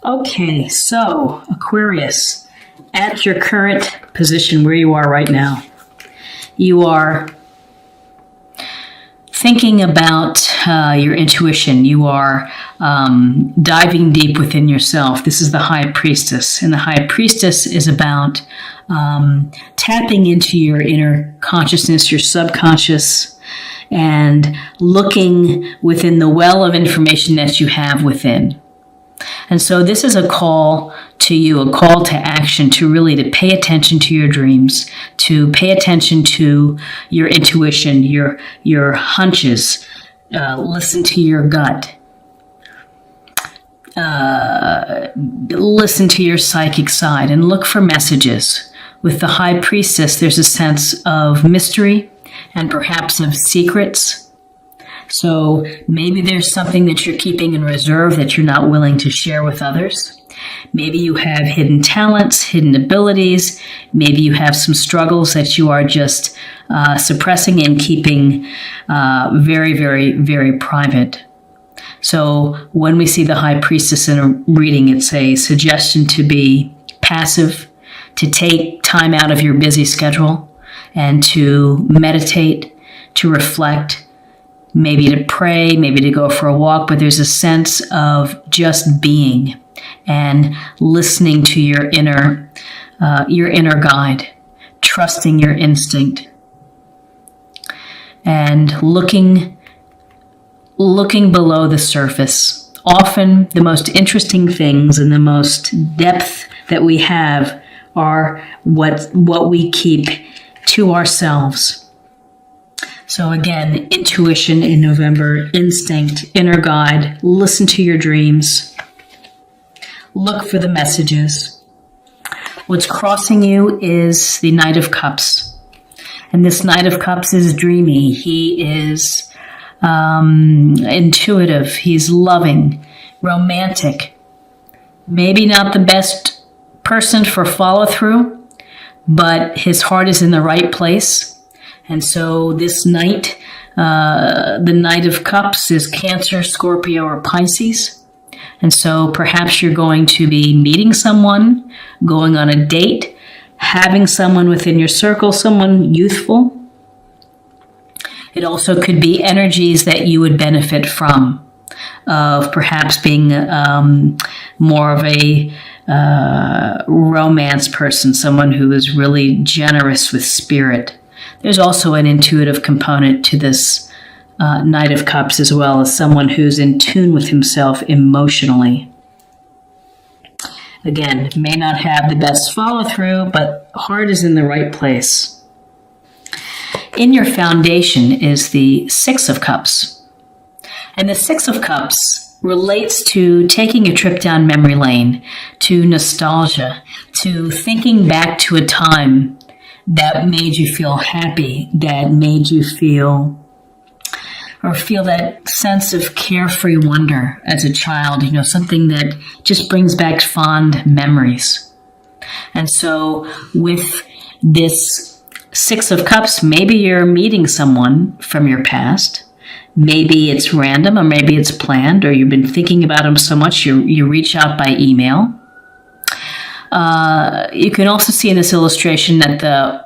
Okay, so Aquarius, at your current position where you are right now, you are thinking about your intuition. You are diving deep within yourself. This is the High Priestess, and the High Priestess is about tapping into your inner consciousness, your subconscious, and looking within the well of information that you have within. And so this is a call to you, a call to action, to pay attention to your dreams, to pay attention to your intuition, your hunches, listen to your gut, listen to your psychic side, and look for messages. With the High Priestess, there's a sense of mystery and perhaps of secrets. So maybe there's something that you're keeping in reserve that you're not willing to share with others. Maybe you have hidden talents, hidden abilities. Maybe you have some struggles that you are just suppressing and keeping very, very, very private. So when we see the High Priestess in a reading, it's a suggestion to be passive, to take time out of your busy schedule and to meditate, to reflect, maybe to pray, maybe to go for a walk, but there's a sense of just being and listening to your inner guide, trusting your instinct, and looking below the surface. Often the most interesting things and the most depth that we have are what we keep to ourselves. So again, intuition in November, instinct, inner guide, listen to your dreams, look for the messages. What's crossing you is the Knight of Cups. And this Knight of Cups is dreamy. He is intuitive. He's loving, romantic. Maybe not the best person for follow through, but his heart is in the right place. And so this Knight, the Knight of Cups, is Cancer, Scorpio, or Pisces. And so perhaps you're going to be meeting someone, going on a date, having someone within your circle, someone youthful. It also could be energies that you would benefit from, of perhaps being more of a romance person, someone who is really generous with spirit. There's also an intuitive component to this Knight of Cups, as well as someone who's in tune with himself emotionally. Again, may not have the best follow-through, but heart is in the right place. In your foundation is the Six of Cups. And the Six of Cups relates to taking a trip down memory lane, to nostalgia, to thinking back to a time that made you feel happy, that made you feel that sense of carefree wonder as a child, something that just brings back fond memories. And so with this Six of Cups, maybe you're meeting someone from your past. Maybe it's random, or maybe it's planned, or you've been thinking about them so much you reach out by email. You can also see in this illustration that the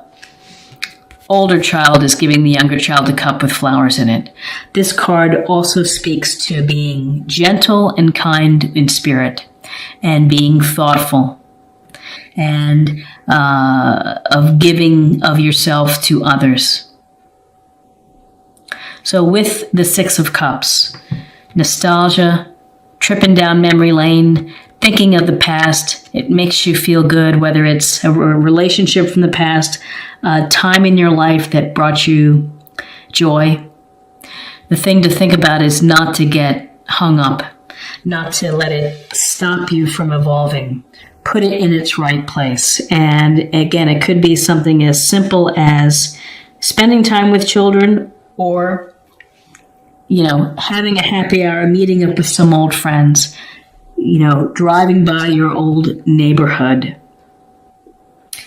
older child is giving the younger child a cup with flowers in it. This card also speaks to being gentle and kind in spirit, and being thoughtful, and of giving of yourself to others. So with the Six of Cups, nostalgia, tripping down memory lane, thinking of the past, it makes you feel good, whether it's a relationship from the past, a time in your life that brought you joy. The thing to think about is not to get hung up, not to let it stop you from evolving. Put it in its right place. And again, it could be something as simple as spending time with children, or, having a happy hour, meeting up with some old friends, driving by your old neighborhood.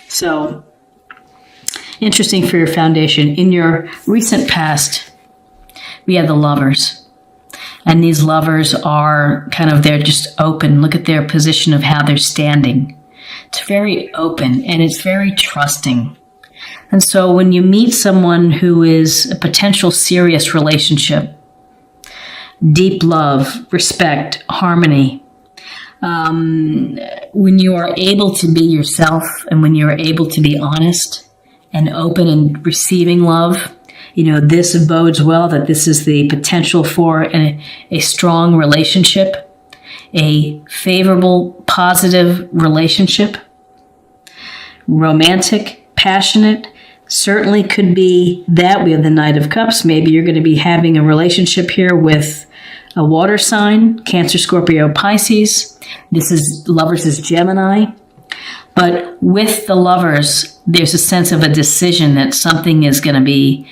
So, interesting for your foundation. In your recent past, we have the Lovers. And these lovers are they're just open. Look at their position of how they're standing. It's very open and it's very trusting. And so when you meet someone who is a potential serious relationship, deep love, respect, harmony, when you are able to be yourself and when you are able to be honest and open and receiving love, this bodes well that this is the potential for a strong relationship, a favorable, positive relationship, romantic, passionate. Certainly could be that. We have the Knight of Cups. Maybe you're going to be having a relationship here with a water sign, Cancer, Scorpio, Pisces. Lovers is Gemini. But with the lovers, there's a sense of a decision that something is going to be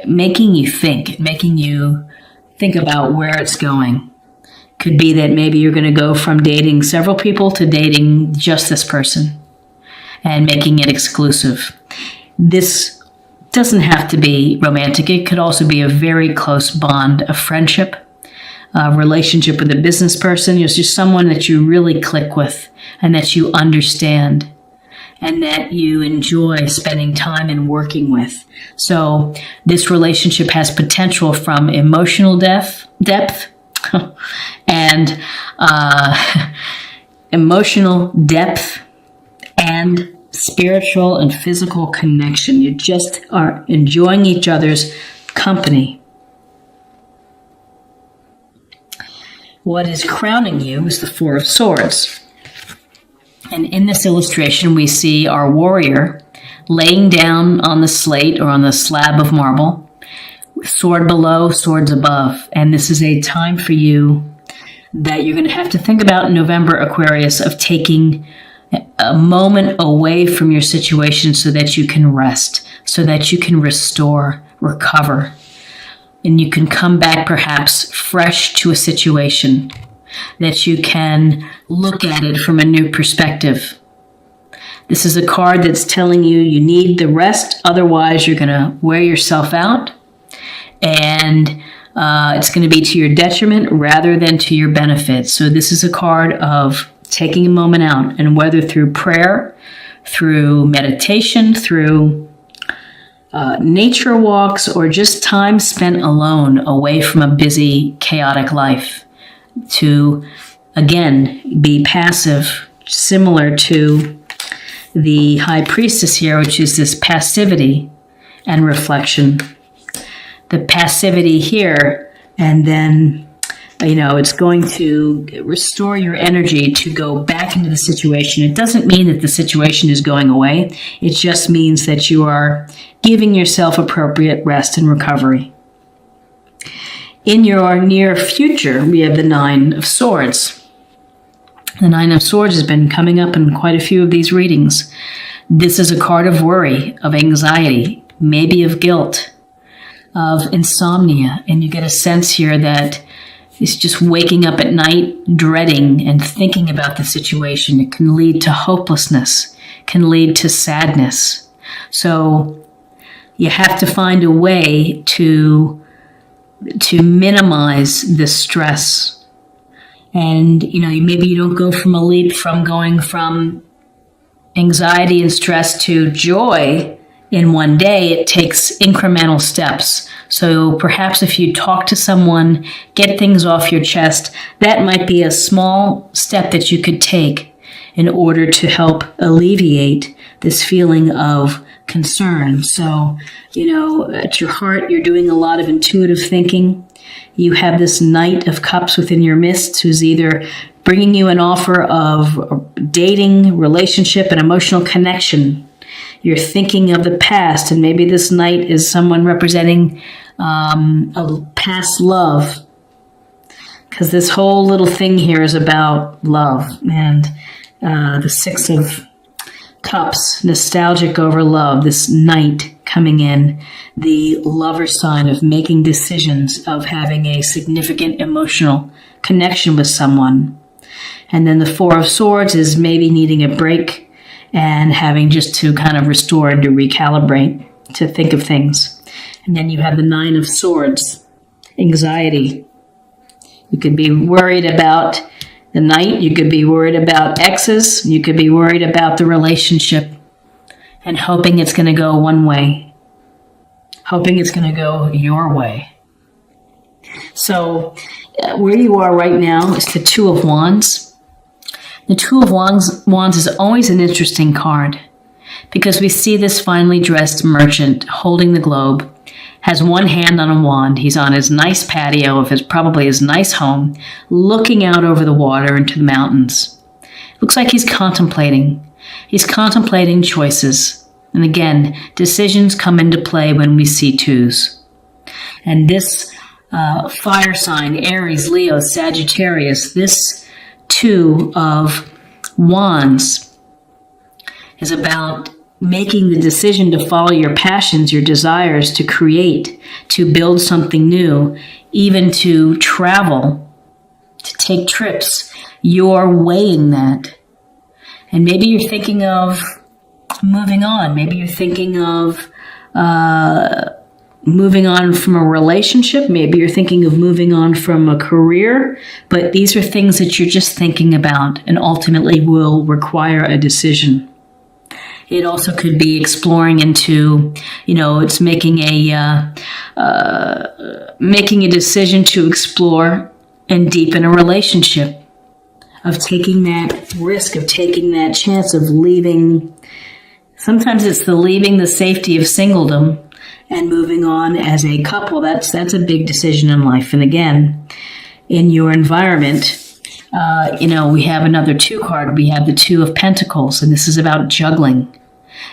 making you think about where it's going. Could be that maybe you're going to go from dating several people to dating just this person and making it exclusive. This doesn't have to be romantic. It could also be a very close bond of friendship, a relationship with a business person. It's just someone that you really click with and that you understand and that you enjoy spending time and working with. So this relationship has potential from emotional depth and emotional depth and spiritual and physical connection. You just are enjoying each other's company. What is crowning you is the Four of Swords. And in this illustration, we see our warrior laying down on the slate or on the slab of marble, sword below, swords above. And this is a time for you that you're going to have to think about in November, Aquarius, of taking a moment away from your situation so that you can rest, so that you can restore, recover, and you can come back perhaps fresh to a situation, that you can look at it from a new perspective. This is a card that's telling you need the rest, otherwise you're going to wear yourself out, and it's going to be to your detriment rather than to your benefit. So this is a card of taking a moment out, and whether through prayer, through meditation, through nature walks, or just time spent alone away from a busy, chaotic life, to, again, be passive, similar to the High Priestess here, which is this passivity and reflection. The passivity here, and then it's going to restore your energy to go back into the situation. It doesn't mean that the situation is going away. It just means that you are giving yourself appropriate rest and recovery. In your near future, we have the Nine of Swords. The Nine of Swords has been coming up in quite a few of these readings. This is a card of worry, of anxiety, maybe of guilt, of insomnia. And you get a sense here that it's just waking up at night, dreading and thinking about the situation. It can lead to hopelessness, can lead to sadness. So you have to find a way to minimize the stress. And, maybe you don't go from a leap from going from anxiety and stress to joy in one day. It takes incremental steps. So perhaps if you talk to someone, get things off your chest, that might be a small step that you could take in order to help alleviate this feeling of concern. So, at your heart, you're doing a lot of intuitive thinking. You have this Knight of Cups within your midst who's either bringing you an offer of dating, relationship, and emotional connection. You're thinking of the past, and maybe this Knight is someone representing a past love, because this whole little thing here is about love. And the Six of Cups, nostalgic over love, this Knight coming in, the lover sign of making decisions, of having a significant emotional connection with someone. And then the Four of Swords is maybe needing a break and having just to kind of restore and to recalibrate, to think of things. And then you have the Nine of Swords. anxiety. You could be worried about the night. You could be worried about exes. You could be worried about the relationship and hoping it's going to go one way, hoping it's going to go your way. So where you are right now is the Two of Wands. The Two of Wands is always an interesting card because we see this finely dressed merchant holding the globe, has one hand on a wand. He's on his nice patio of probably his nice home, looking out over the water into the mountains. Looks like he's contemplating. He's contemplating choices. And again, decisions come into play when we see twos. And this fire sign, Aries, Leo, Sagittarius, this Two of Wands is about making the decision to follow your passions, your desires, to create, to build something new, even to travel, to take trips. You're weighing that. And maybe you're thinking of moving on. Maybe you're thinking of moving on from a relationship. Maybe you're thinking of moving on from a career. But these are things that you're just thinking about and ultimately will require a decision. It also could be exploring into, it's making a decision to explore and deepen a relationship, of taking that risk, of taking that chance of leaving. Sometimes it's leaving the safety of singledom and moving on as a couple. That's a big decision in life. And again, in your environment, we have another two card. We have the Two of Pentacles, and this is about juggling.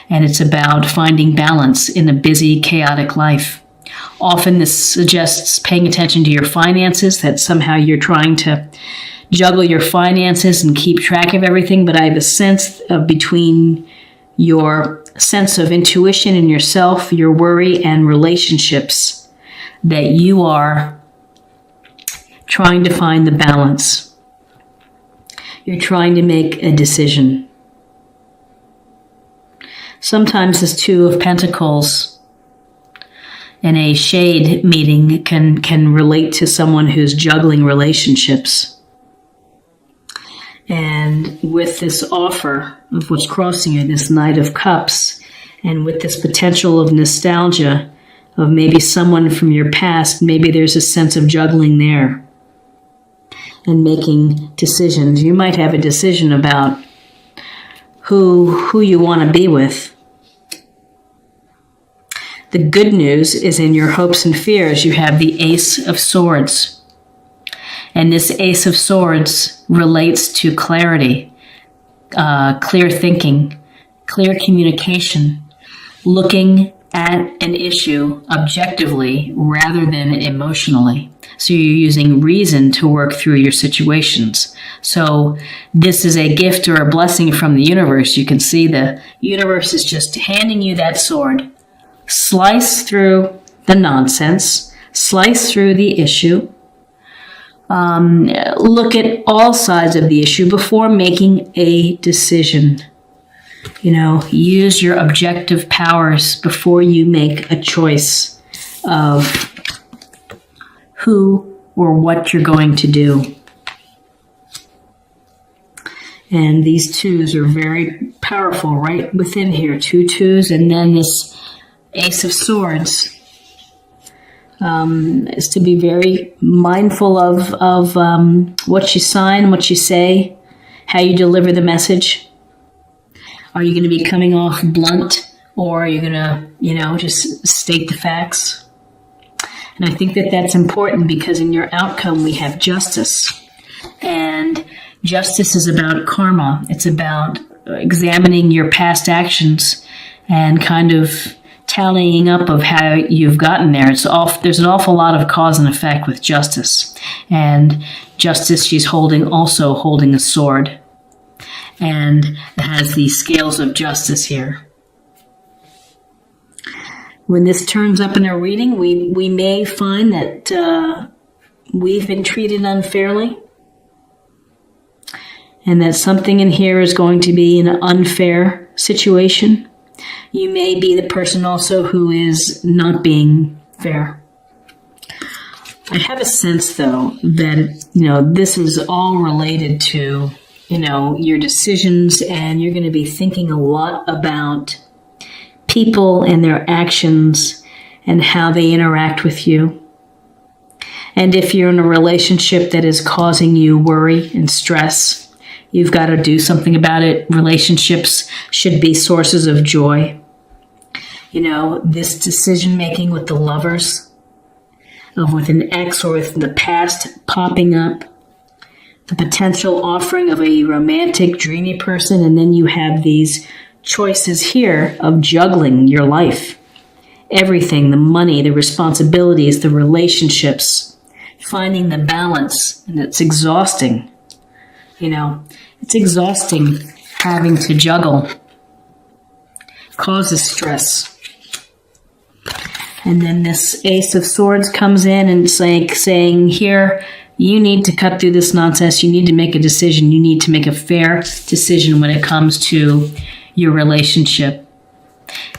And it's about finding balance in a busy, chaotic life. Often this suggests paying attention to your finances, that somehow you're trying to juggle your finances and keep track of everything. But I have a sense of between your sense of intuition in yourself, your worry, and relationships, that you are trying to find the balance. You're trying to make a decision. Sometimes this Two of Pentacles in a shade meeting can relate to someone who's juggling relationships. And with this offer of what's crossing you, this Knight of Cups, and with this potential of nostalgia of maybe someone from your past, maybe there's a sense of juggling there and making decisions. You might have a decision about who you want to be with. The good news is in your hopes and fears, you have the Ace of Swords. And this Ace of Swords relates to clarity, clear thinking, clear communication, looking at an issue objectively rather than emotionally. So you're using reason to work through your situations. So this is a gift or a blessing from the universe. You can see the universe is just handing you that sword. Slice through the nonsense, slice through the issue, look at all sides of the issue before making a decision. Use your objective powers before you make a choice of who or what you're going to do. And these twos are very powerful right within here. Two twos, and then this Ace of Swords is to be very mindful of what you sign, what you say, how you deliver the message. Are you going to be coming off blunt, or are you going to, just state the facts? And I think that that's important because in your outcome we have Justice. And justice is about karma. It's about examining your past actions and kind of tallying up of how you've gotten there. There's an awful lot of cause and effect with Justice. And Justice, she's also holding a sword. And it has the scales of justice here. When this turns up in a reading, we may find that we've been treated unfairly, and that something in here is going to be an unfair situation. You may be the person also who is not being fair. I have a sense, though, that, this is all related to, your decisions, and you're going to be thinking a lot about people and their actions and how they interact with you. And if you're in a relationship that is causing you worry and stress, you've got to do something about it. Relationships should be sources of joy. This decision making with the lovers, with an ex or with the past popping up, the potential offering of a romantic, dreamy person, and then you have these choices here of juggling your life. Everything, the money, the responsibilities, the relationships, finding the balance, and it's exhausting. It's exhausting having to juggle. Causes stress. And then this Ace of Swords comes in and it's like saying, here, you need to cut through this nonsense. You need to make a decision. You need to make a fair decision when it comes to your relationship.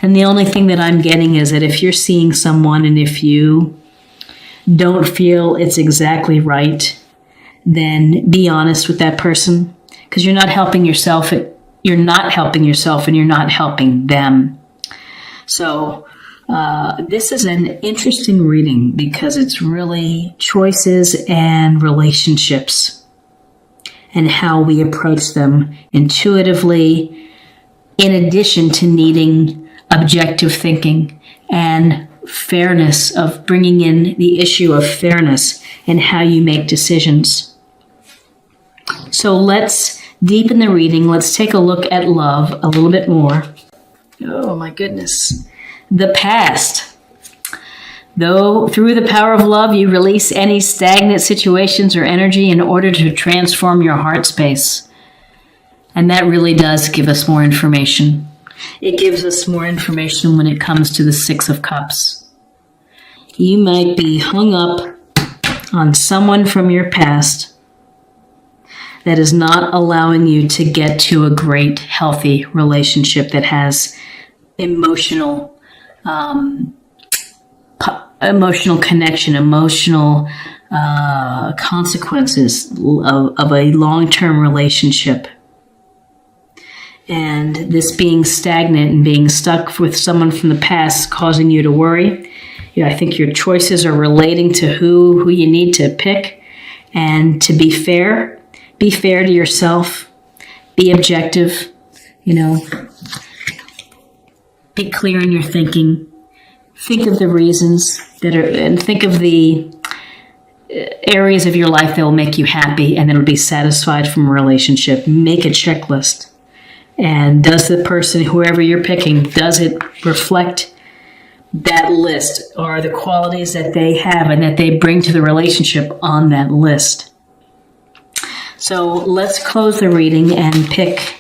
And the only thing that I'm getting is that if you're seeing someone and if you don't feel it's exactly right, then be honest with that person, because you're not helping yourself. You're not helping yourself and you're not helping them. So this is an interesting reading because it's really choices and relationships and how we approach them intuitively, in addition to needing objective thinking and fairness, of bringing in the issue of fairness and how you make decisions. So let's deepen the reading. Let's take a look at love a little bit more. Oh my goodness. The past. Though through the power of love, you release any stagnant situations or energy in order to transform your heart space. And that really does give us more information. It gives us more information when it comes to the Six of Cups. You might be hung up on someone from your past that is not allowing you to get to a great, healthy relationship that has emotional connection, emotional consequences of a long-term relationship. And this being stagnant and being stuck with someone from the past causing you to worry. I think your choices are relating to who you need to pick, and to be fair. Be fair to yourself. Be objective. Be clear in your thinking. Think of the reasons and think of the areas of your life that will make you happy and that will be satisfied from a relationship. Make a checklist. And does the person, whoever you're picking, does it reflect that list, or the qualities that they have and that they bring to the relationship on that list? So let's close the reading and pick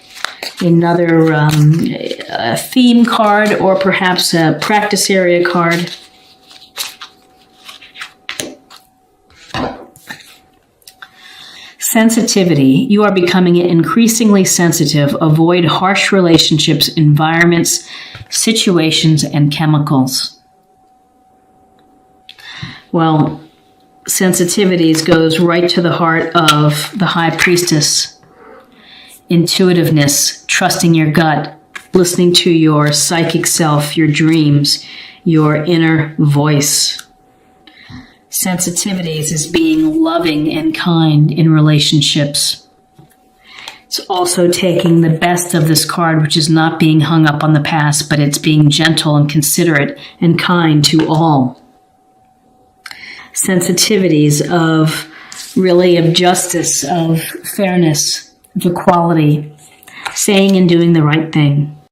another a theme card, or perhaps a practice area card. Sensitivity. You are becoming increasingly sensitive. Avoid harsh relationships, environments, situations, and chemicals. Well, sensitivities goes right to the heart of the High Priestess. Intuitiveness, trusting your gut, listening to your psychic self, your dreams, your inner voice. Sensitivities is being loving and kind in relationships. It's also taking the best of this card, which is not being hung up on the past, but it's being gentle and considerate and kind to all. Sensitivities of justice, of fairness, of equality, saying and doing the right thing.